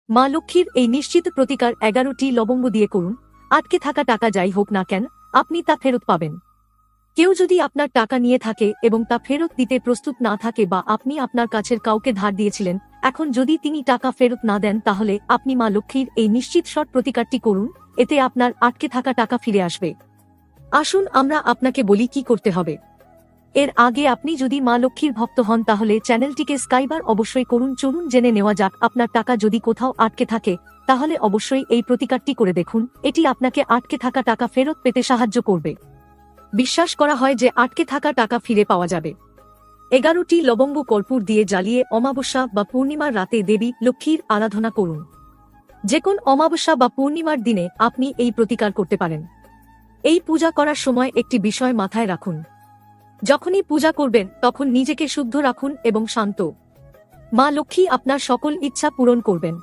মা লক্ষ্মীর এই নিশ্চিত প্রতিকার 11টি লবঙ্গ দিয়ে করুন। আটকে থাকা টাকা যাই হোক না কেন, আপনি তা ফেরত পাবেন। কেউ যদি আপনার টাকা নিয়ে থাকে এবং তা ফেরত দিতে প্রস্তুত না থাকে, বা আপনি আপনার কাছের কাউকে ধার দিয়েছিলেন, এখন যদি তিনি টাকা ফেরত না দেন, তাহলে আপনি মা লক্ষ্মীর এই নিশ্চিত সৎ প্রতিকারটি করুন। এতে আপনার আটকে থাকা টাকা ফিরে আসবে। আসুন আমরা আপনাকে বলি কি করতে হবে। এর আগে আপনি যদি মা লক্ষ্মীর ভক্ত হন, তাহলে চ্যানেলটিকে সাবস্ক্রাইব অবশ্যই করুন। চলুন জেনে নেওয়া যাক, আপনার টাকা যদি কোথাও আটকে থাকে, তাহলে অবশ্যই এই প্রতিকারটি করে দেখুন। এটি আপনাকে আটকে থাকা টাকা ফেরত পেতে সাহায্য করবে। বিশ্বাস করা হয় যে আটকে থাকা টাকা ফিরে পাওয়া যাবে। 11টি লবঙ্গ কর্পূর দিয়ে জ্বালিয়ে অমাবস্যা বা পূর্ণিমার রাতে দেবী লক্ষ্মীর আরাধনা করুন। যে কোন অমাবস্যা বা পূর্ণিমার দিনে আপনি এই প্রতিকার করতে পারেন। এই পূজা করার সময় একটি বিষয় মাথায় রাখুন। যখনই পূজা করবেন তখন নিজেকে শুদ্ধ রাখুন এবং শান্ত। মা লক্ষ্মী আপনার সকল ইচ্ছা পূরণ করবেন।